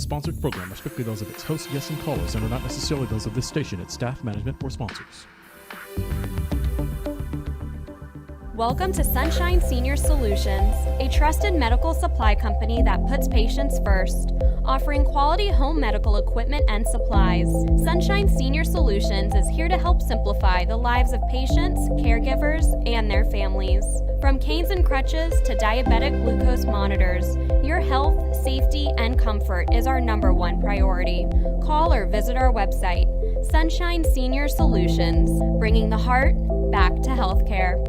Sponsored program are strictly those of its hosts, guests, and callers and are not necessarily those of this station, its staff, management, or sponsors. Welcome to Sunshine Senior Solutions, a trusted medical supply company that puts patients first, offering quality home medical equipment and supplies. Sunshine Senior Solutions is here to help simplify the lives of patients, caregivers, and their families. From canes and crutches to diabetic glucose monitors, your health, safety, and comfort is our #1 priority. Call or visit our website, Sunshine Senior Solutions, bringing the heart back to healthcare.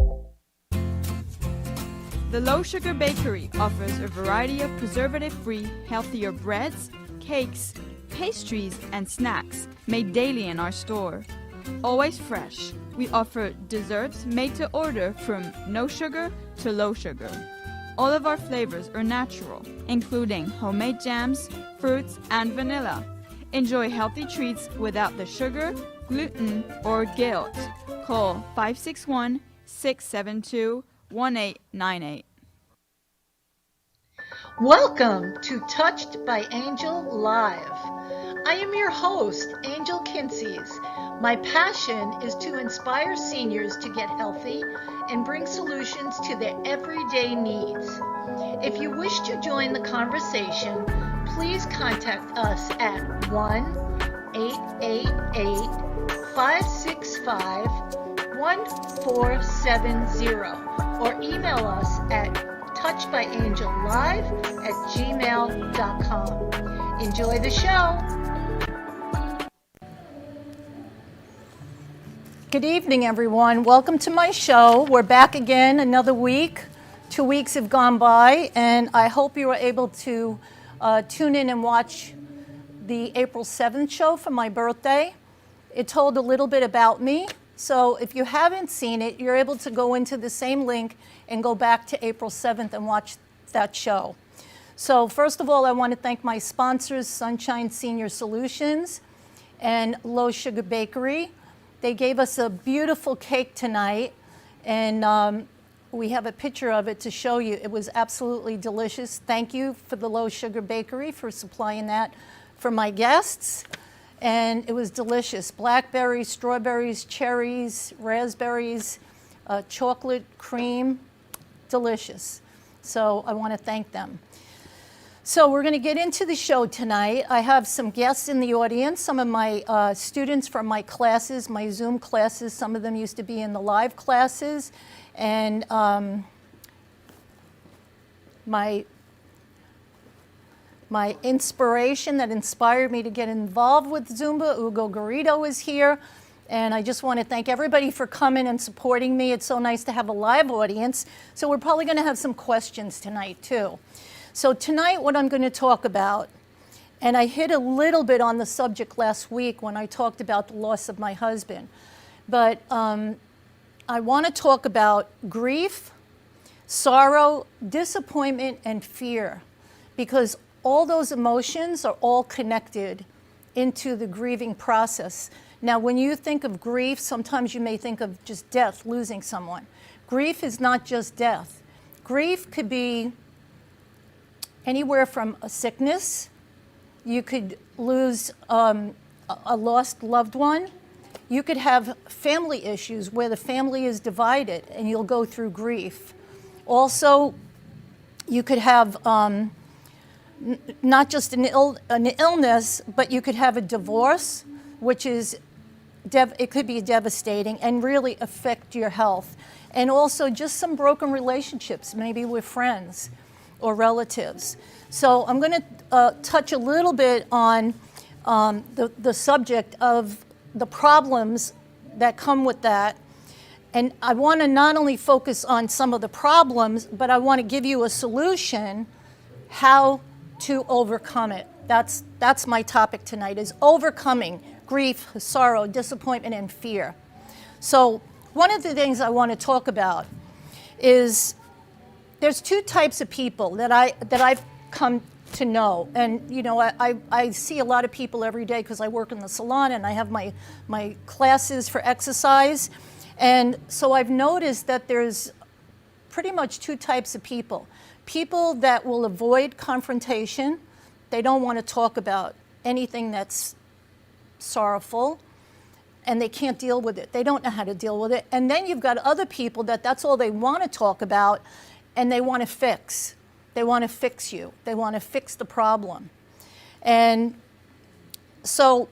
The Low Sugar Bakery offers a variety of preservative-free, healthier breads, cakes, pastries, and snacks made daily in our store. Always fresh, we offer desserts made to order from no sugar to low sugar. All of our flavors are natural, including homemade jams, fruits, and vanilla. Enjoy healthy treats without the sugar, gluten, or guilt. Call 561-672-1898. Welcome to Touched by Angel Live. I am your host, Angel Kinseys. My passion is to inspire seniors to get healthy and bring solutions to their everyday needs. If you wish to join the conversation, please contact us at 1-888-565-1470 or email us at touchedbyangellive@gmail.com. Enjoy the show. Good evening, everyone. Welcome to my show. We're back again another week. 2 weeks have gone by, and I hope you were able to tune in and watch the April 7th show for my birthday. It told a little bit about me. So if you haven't seen it, you're able to go into the same link and go back to April 7th and watch that show. So first of all, I want to thank my sponsors, Sunshine Senior Solutions and Low Sugar Bakery. They gave us a beautiful cake tonight, and we have a picture of it to show you. It was absolutely delicious. Thank you for the Low Sugar Bakery for supplying that for my guests. And it was delicious. Blackberries, strawberries, cherries, raspberries, chocolate, cream, delicious. So I want to thank them. So we're going to get into the show tonight. I have some guests in the audience, some of my students from my classes, my Zoom classes. Some of them used to be in the live classes. And my inspiration that inspired me to get involved with Zumba, Hugo Garrido, is here. And I just want to thank everybody for coming and supporting me. It's so nice to have a live audience. So we're probably going to have some questions tonight, too. So tonight, what I'm going to talk about, and I hit a little bit on the subject last week when I talked about the loss of my husband, but I want to talk about grief, sorrow, disappointment, and fear, because all those emotions are all connected into the grieving process. Now, when you think of grief, sometimes you may think of just death, losing someone. Grief is not just death. Grief could be anywhere from a sickness. You could lose a lost loved one. You could have family issues where the family is divided and you'll go through grief. Also, you could have not just an illness, but you could have a divorce, which is, it could be devastating and really affect your health. And also just some broken relationships, maybe with friends or relatives. So I'm going to touch a little bit on the subject of the problems that come with that. And I want to not only focus on some of the problems, but I want to give you a solution how to overcome it. That's my topic tonight, is overcoming grief, sorrow, disappointment, and fear. So one of the things I want to talk about is there's two types of people that I've come to know. And you know, I see a lot of people every day because I work in the salon and I have my classes for exercise. And so I've noticed that there's pretty much two types of people. People that will avoid confrontation, They don't want to talk about anything that's sorrowful, and they can't deal with it. They don't know how to deal with it. And then you've got other people that's all they want to talk about, and they want to fix. They want to fix you. They want to fix the problem. And so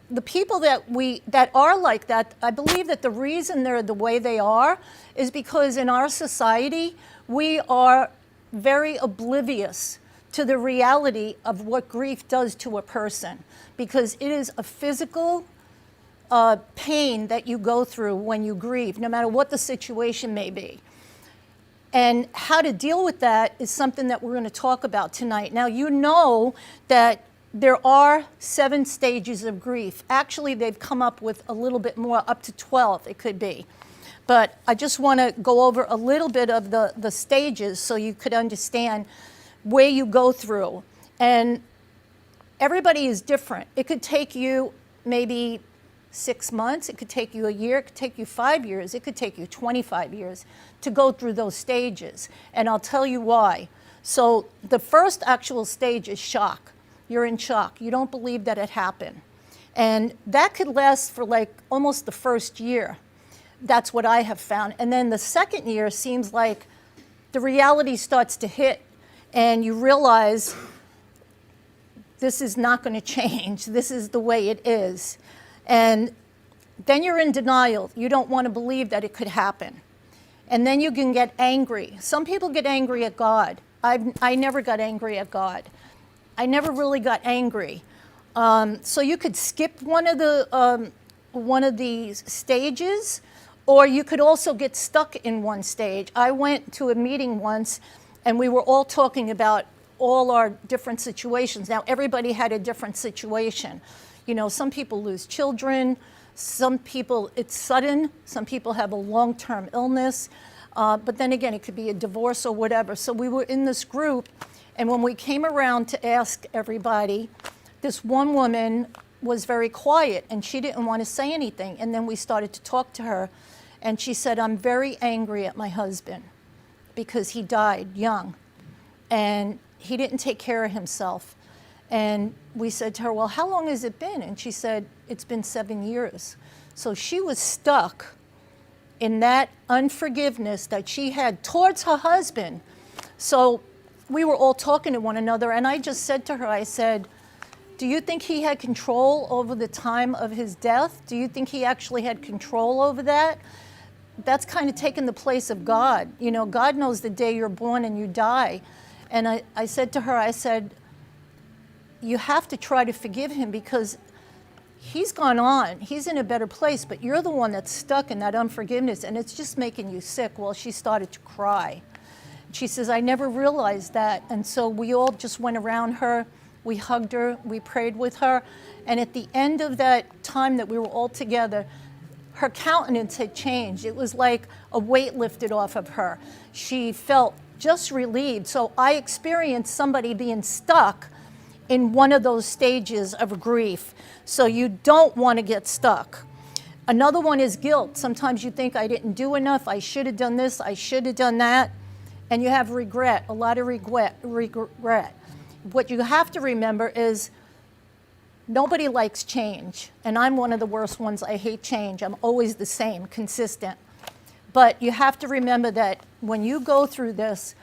the people that are like that, I believe that the reason they're the way they are is because in our society, we are very oblivious to the reality of what grief does to a person, because it is a physical pain that you go through when you grieve, no matter what the situation may be. And how to deal with that is something that we're going to talk about tonight. Now, you know that there are 7 stages of grief. Actually, they've come up with a little bit more, up to 12 it could be. But I just want to go over a little bit of the stages so you could understand where you go through. And everybody is different. It could take you maybe 6 months, it could take you a year, it could take you 5 years, it could take you 25 years to go through those stages. And I'll tell you why. So the first actual stage is shock. You're in shock. You don't believe that it happened. And that could last for like almost the first year. That's what I have found. And then the second year seems like the reality starts to hit, and you realize this is not going to change. This is the way it is. And then you're in denial. You don't want to believe that it could happen. And then you can get angry. Some people get angry at God. I never got angry at God. I never really got angry. So you could skip one of these stages, or you could also get stuck in one stage. I went to a meeting once, and we were all talking about all our different situations. Now, everybody had a different situation. You know, some people lose children, some people, it's sudden, some people have a long-term illness, but then again, it could be a divorce or whatever. So we were in this group, and when we came around to ask everybody, this one woman was very quiet, and she didn't want to say anything. And then we started to talk to her, and she said, I'm very angry at my husband because he died young, and he didn't take care of himself. And we said to her, well, how long has it been? And she said, it's been 7 years. So she was stuck in that unforgiveness that she had towards her husband. So we were all talking to one another, and I just said to her, I said, do you think he had control over the time of his death? Do you think he actually had control over that? That's kind of taken the place of God. You know, God knows the day you're born and you die. And I said to her, I said, you have to try to forgive him because he's gone on. He's in a better place, but you're the one that's stuck in that unforgiveness, and it's just making you sick. Well, she started to cry. She says, I never realized that. And so we all just went around her. We hugged her. We prayed with her. And at the end of that time that we were all together, her countenance had changed. It was like a weight lifted off of her. She felt just relieved. So I experienced somebody being stuck in one of those stages of grief. So you don't want to get stuck. Another one is guilt. Sometimes you think, I didn't do enough. I should have done this. I should have done that. And you have regret, a lot of regret. What you have to remember is nobody likes change. And I'm one of the worst ones. I hate change. I'm always the same, consistent. But you have to remember that when you go through this,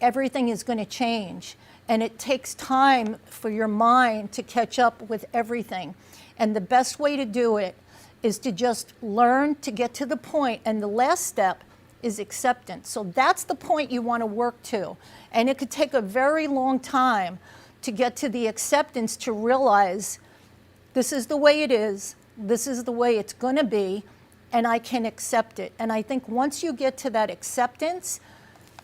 everything is going to change. And it takes time for your mind to catch up with everything. And the best way to do it is to just learn to get to the point. And the last step is acceptance. So that's the point you want to work to. And it could take a very long time to get to the acceptance, to realize this is the way it is, this is the way it's going to be, and I can accept it. And I think once you get to that acceptance,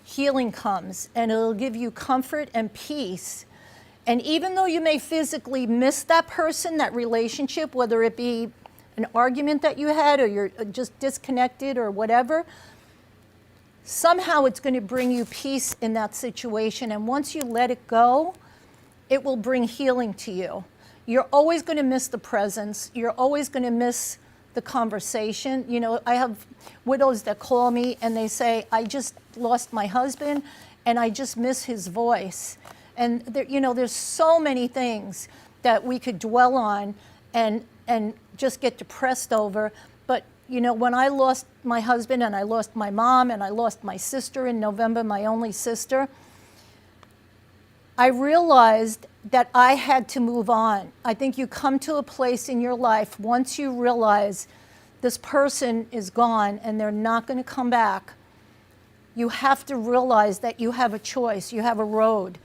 healing comes, and it'll give you comfort and peace. And even though you may physically miss that person, that relationship, whether it be an argument that you had or you're just disconnected or whatever, somehow it's going to bring you peace in that situation. And once you let it go, it will bring healing to you. You're always going to miss the presence. You're always going to miss the conversation. You know, I have widows that call me and they say, I just lost my husband and I just miss his voice. And there, there's so many things that we could dwell on and just get depressed over. But when I lost my husband and I lost my mom and I lost my sister in November, my only sister, I realized that I had to move on. I think you come to a place in your life once you realize this person is gone and they're not going to come back. You have to realize that you have a choice, you have a road.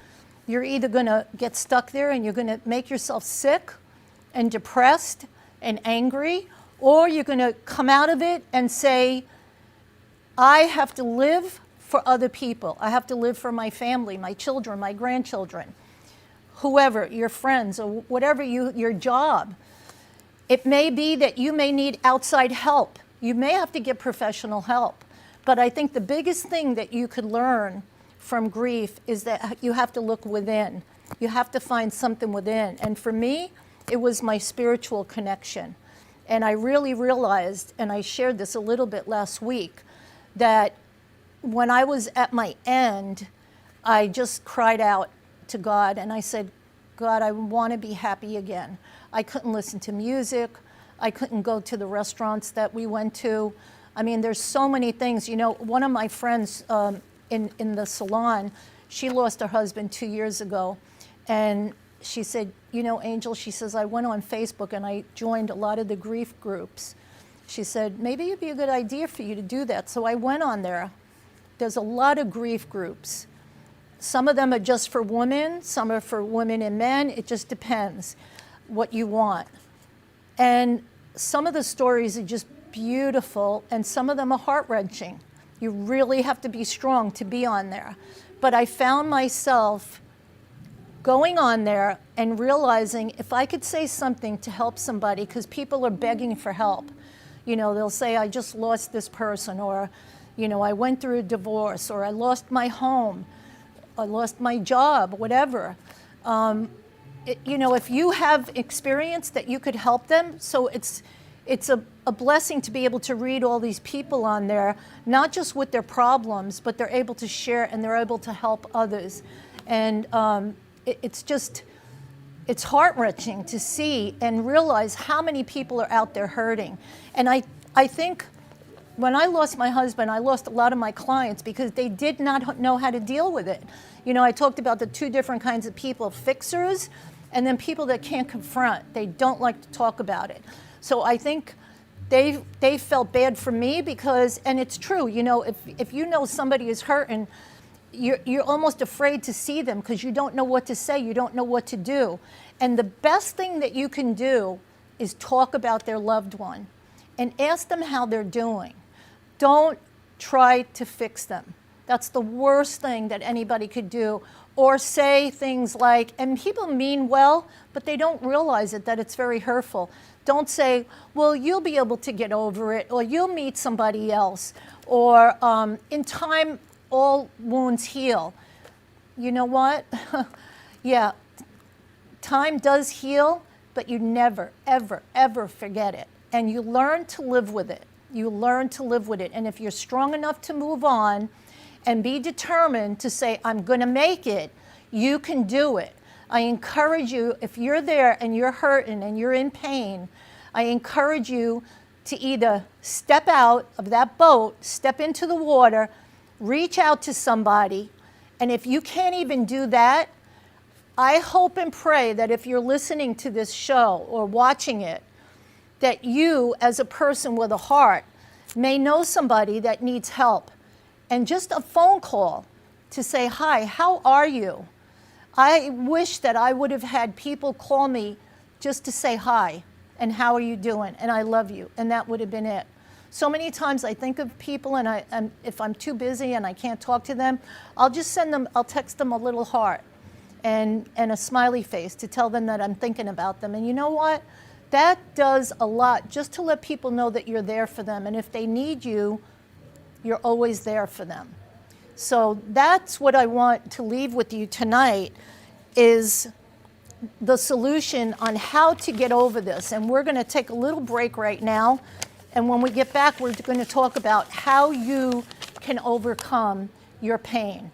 You're either going to get stuck there and you're going to make yourself sick and depressed and angry, or you're going to come out of it and say, I have to live for other people. I have to live for my family, my children, my grandchildren, whoever, your friends, or whatever your job. It may be that you may need outside help. You may have to get professional help. But I think the biggest thing that you could learn from grief is that you have to look within. You have to find something within. And for me, it was my spiritual connection. And I really realized, and I shared this a little bit last week, that when I was at my end, I just cried out to God and I said, God, I want to be happy again. I couldn't listen to music. I couldn't go to the restaurants that we went to. I mean, there's so many things. One of my friends in the salon, she lost her husband 2 years ago. And she said, Angel, she says, I went on Facebook and I joined a lot of the grief groups. She said, maybe it'd be a good idea for you to do that. So I went on there. There's a lot of grief groups. Some of them are just for women, some are for women and men. It just depends what you want. And some of the stories are just beautiful, and some of them are heart-wrenching. You really have to be strong to be on there. But I found myself going on there and realizing if I could say something to help somebody, because people are begging for help. They'll say, I just lost this person, or I went through a divorce, or I lost my home, I lost my job, whatever. If you have experience that you could help them, so it's a blessing to be able to read all these people on there, not just with their problems, but they're able to share and they're able to help others. And it's heart-wrenching to see and realize how many people are out there hurting. And I think when I lost my husband, I lost a lot of my clients because they did not know how to deal with it. I talked about the two different kinds of people, fixers and then people that can't confront. They don't like to talk about it. So I think they felt bad for me because, and it's true, if you know somebody is hurting, you're almost afraid to see them because you don't know what to say, you don't know what to do. And the best thing that you can do is talk about their loved one and ask them how they're doing. Don't try to fix them. That's the worst thing that anybody could do. Or say things like, and people mean well, but they don't realize it, that it's very hurtful. Don't say, well, you'll be able to get over it, or you'll meet somebody else, or in time, all wounds heal. You know what? Yeah, time does heal, but you never, ever, ever forget it. And you learn to live with it. You learn to live with it. And if you're strong enough to move on and be determined to say, I'm going to make it, you can do it. I encourage you, if you're there and you're hurting and you're in pain, I encourage you to either step out of that boat, step into the water, reach out to somebody, and if you can't even do that, I hope and pray that if you're listening to this show or watching it, that you, as a person with a heart, may know somebody that needs help. And just a phone call to say, hi, how are you? I wish that I would have had people call me just to say hi, and how are you doing, and I love you, and that would have been it. So many times I think of people, and if I'm too busy and I can't talk to them, I'll text them a little heart and a smiley face to tell them that I'm thinking about them. And you know what? That does a lot, just to let people know that you're there for them, and if they need you, you're always there for them. So that's what I want to leave with you tonight, is the solution on how to get over this. And we're going to take a little break right now, and when we get back, we're going to talk about how you can overcome your pain.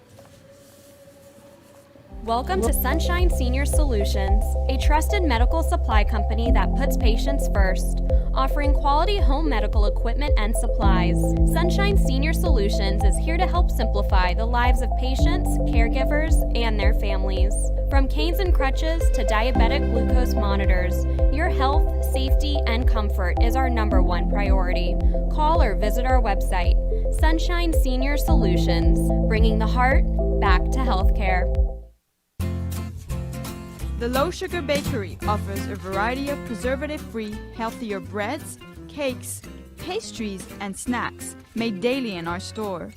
Welcome to Sunshine Senior Solutions, a trusted medical supply company that puts patients first, offering quality home medical equipment and supplies. Sunshine Senior Solutions is here to help simplify the lives of patients, caregivers, and their families. From canes and crutches to diabetic glucose monitors, your health, safety, and comfort is our #1 priority. Call or visit our website, Sunshine Senior Solutions, bringing the heart back to healthcare. The Low Sugar Bakery offers a variety of preservative-free, healthier breads, cakes, pastries, and snacks made daily in our store.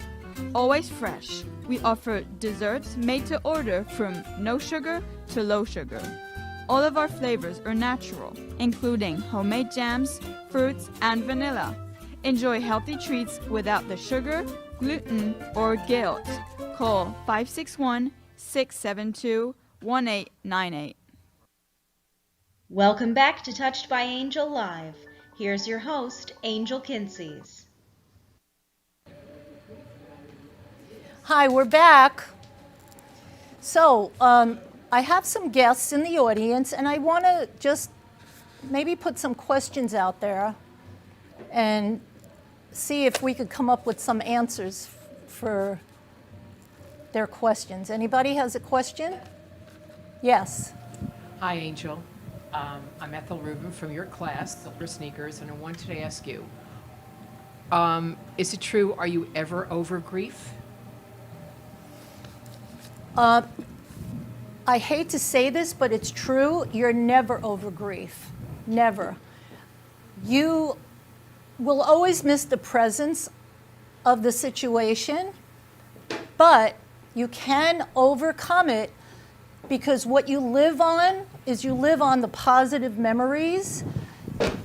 Always fresh, we offer desserts made to order from no sugar to low sugar. All of our flavors are natural, including homemade jams, fruits, and vanilla. Enjoy healthy treats without the sugar, gluten, or guilt. Call 561-672-1898. Welcome back to Touched by Angel Live. Here's your host, Angel Kinseys. Hi, we're back. So, I have some guests in the audience, and I want to just maybe put some questions out there and see if we could come up with some answers for their questions. Anybody has a question? Yes. Hi, Angel. I'm Ethel Rubin from your class, Silver Sneakers, and I wanted to ask you, is it true, are you ever over grief? I hate to say this, but it's true. You're never over grief. Never. You will always miss the presence of the situation, but you can overcome it because what you live on is you live on the positive memories,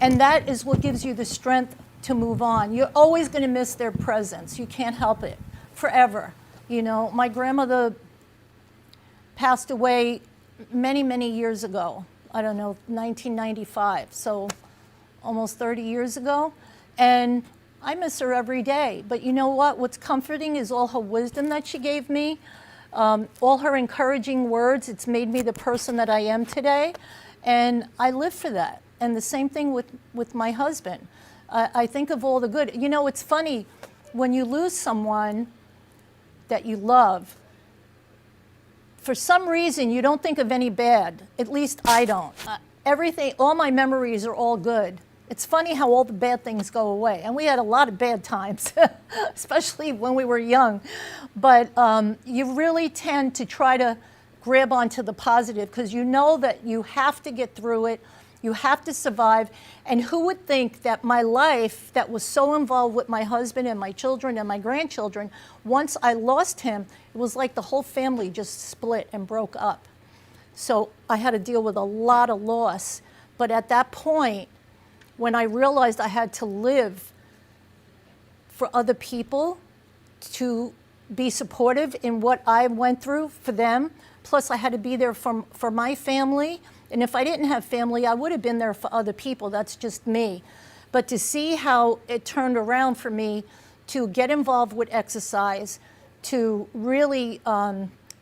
and that is what gives you the strength to move on. You're always going to miss their presence. You can't help it forever. You know, my grandmother passed away many, many years ago. I don't know, 1995, so almost 30 years ago. And I miss her every day. But you know what? What's comforting is all her wisdom that she gave me, all her encouraging words. It's made me the person that I am today. And I live for that. And the same thing with my husband. I think of all the good. You know, it's funny, when you lose someone that you love, for some reason, you don't think of any bad. At least I don't. Everything, all my memories are all good. It's funny how all the bad things go away. And we had a lot of bad times, especially when we were young. But you really tend to try to grab onto the positive because you know that you have to get through it. You have to survive. And who would think that my life that was so involved with my husband and my children and my grandchildren, once I lost him, it was like the whole family just split and broke up. So I had to deal with a lot of loss. But at that point, when I realized I had to live for other people, to be supportive in what I went through for them, plus I had to be there for my family. And if I didn't have family, I would have been there for other people. That's just me. But to see how it turned around for me to get involved with exercise, to really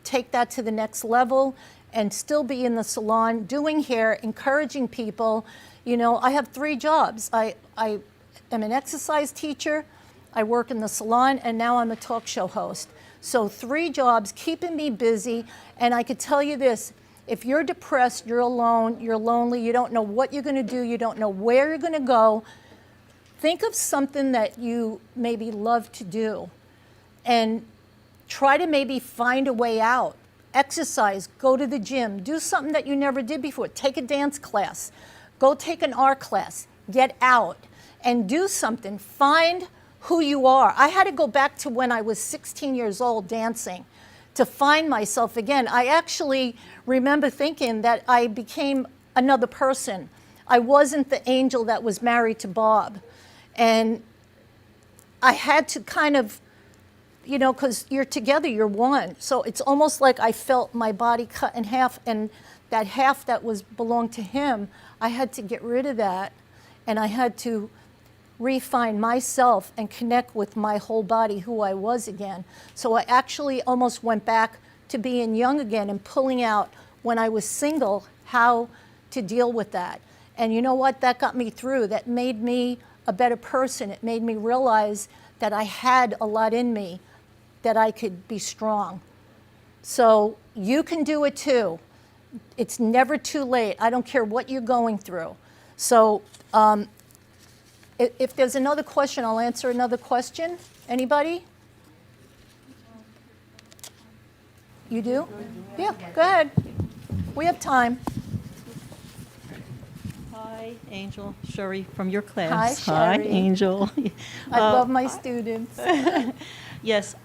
take that to the next level and still be in the salon, doing hair, encouraging people. You know, I have 3 jobs. I am an exercise teacher, I work in the salon, and now I'm a talk show host. So 3 jobs keeping me busy. And I could tell you this, if you're depressed, you're alone, you're lonely, you don't know what you're going to do, you don't know where you're going to go, think of something that you maybe love to do and try to maybe find a way out. Exercise, go to the gym, do something that you never did before. Take a dance class, go take an art class, get out and do something. Find who you are. I had to go back to when I was 16 years old dancing to find myself again. I actually remember thinking that I became another person. I wasn't the angel that was married to Bob. And I had to kind of, you know, because you're together, you're one. So it's almost like I felt my body cut in half, and that half that was belonged to him, I had to get rid of that. And I had to refine myself and connect with my whole body, who I was again. So I actually almost went back to being young again and pulling out when I was single how to deal with that. And you know what? That got me through. That made me a better person. It made me realize that I had a lot in me, that I could be strong. So you can do it too. It's never too late. I don't care what you're going through. So if there's another question, I'll answer another question. Anybody? You do? Yeah, go ahead. We have time. Hi, Angel. Sherry from your class. Hi, Sherry. Angel. I love my students. Yes,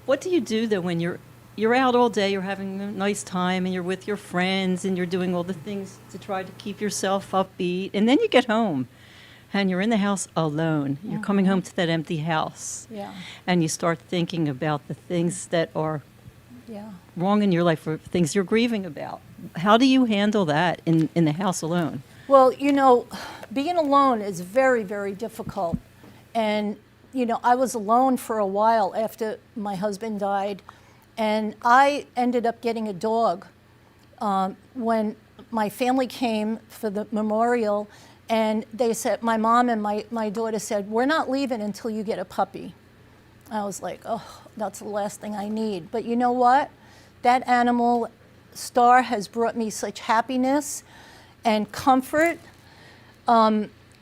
what do you do though when you're out all day, you're having a nice time, and you're with your friends, and you're doing all the things to try to keep yourself upbeat, and then you get home, and you're in the house alone. You're coming home to that empty house. Yeah. And you start thinking about the things that are Yeah. wrong in your life, or things you're grieving about. How do you handle that in the house alone? Well, you know, being alone is very, very difficult. And, you know, I was alone for a while after my husband died. And I ended up getting a dog when my family came for the memorial. And they said, my mom and my daughter said, we're not leaving until you get a puppy. I was like, oh, that's the last thing I need. But you know what? That animal, Star, has brought me such happiness and comfort.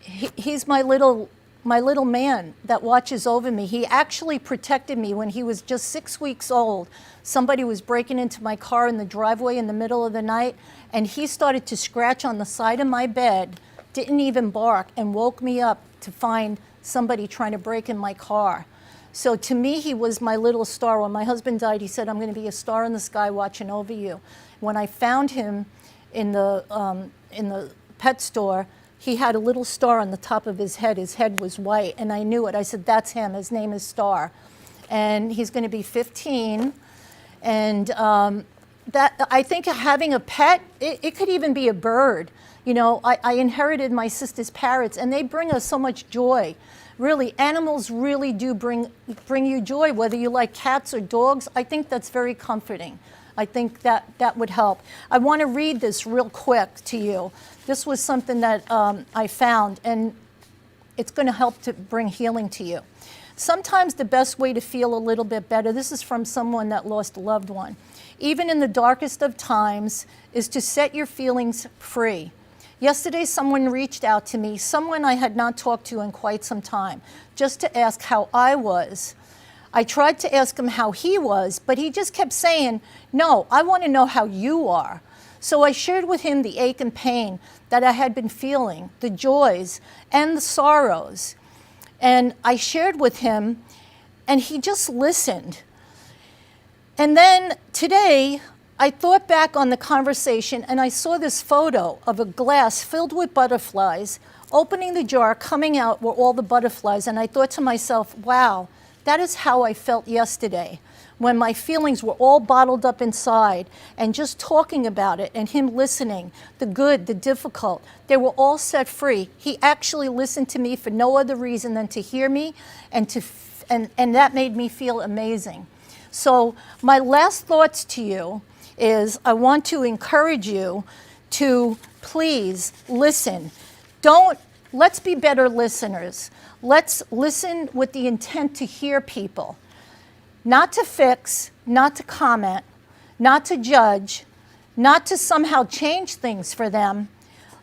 He's my little man that watches over me. He actually protected me when he was just 6 weeks old. Somebody was breaking into my car in the driveway in the middle of the night, and he started to scratch on the side of my bed, didn't even bark, and woke me up to find somebody trying to break in my car. So to me, he was my little star. When my husband died, he said, I'm going to be a star in the sky watching over you. When I found him in the pet store, he had a little star on the top of his head. His head was white, and I knew it. I said, that's him. His name is Star. And he's going to be 15. And that I think having a pet, it could even be a bird. You know, I inherited my sister's parrots, and they bring us so much joy. Really, animals really do bring you joy, whether you like cats or dogs. I think that's very comforting. I think that would help. I want to read this real quick to you. This was something that I found, and it's going to help to bring healing to you. Sometimes the best way to feel a little bit better, this is from someone that lost a loved one, even in the darkest of times, is to set your feelings free. Yesterday, someone reached out to me, someone I had not talked to in quite some time, just to ask how I was. I tried to ask him how he was, but he just kept saying, no, I want to know how you are. So I shared with him the ache and pain that I had been feeling, the joys and the sorrows. And I shared with him, and he just listened. And then today, I thought back on the conversation, and I saw this photo of a glass filled with butterflies. Opening the jar, coming out were all the butterflies, and I thought to myself, wow, that is how I felt yesterday, when my feelings were all bottled up inside, and just talking about it and him listening, the good, the difficult, they were all set free. He actually listened to me for no other reason than to hear me, and that made me feel amazing. So my last thoughts to you is I want to encourage you to please listen. Let's be better listeners. Let's listen with the intent to hear people, not to fix, not to comment, not to judge, not to somehow change things for them.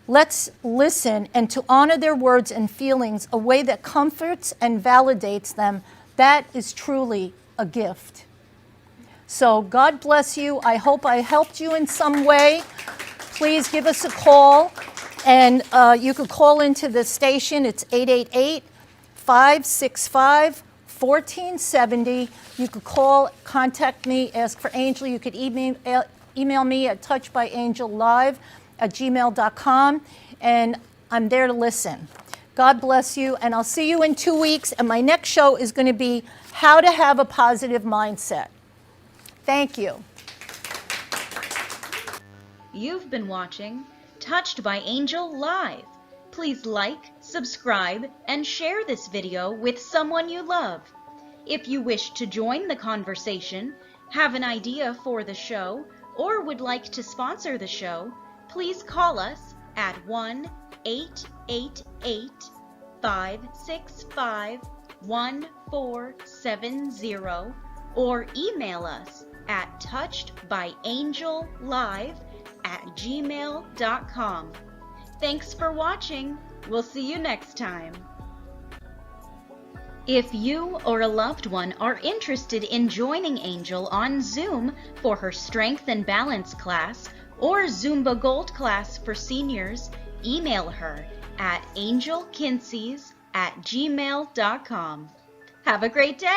Let's listen and to honor their words and feelings a way that comforts and validates them. That is truly a gift. So God bless you. I hope I helped you in some way. Please give us a call. And you could call into the station. It's 888-565-1470. You could call, contact me, ask for Angel. You could email me at touchedbyangelive@gmail.com. And I'm there to listen. God bless you. And I'll see you in 2 weeks. And my next show is going to be how to have a positive mindset. Thank you. You've been watching Touched by Angel Live. Please like, subscribe, and share this video with someone you love. If you wish to join the conversation, Have an idea for the show or would like to sponsor the show? Please call us at 1-888-565-1470 or email us at touchedbyangellive@gmail.com. Thanks for watching. We'll see you next time. If you or a loved one are interested in joining Angel on Zoom for her Strength and Balance class or Zumba Gold class for seniors, email her at angelkinseys@gmail.com. Have a great day.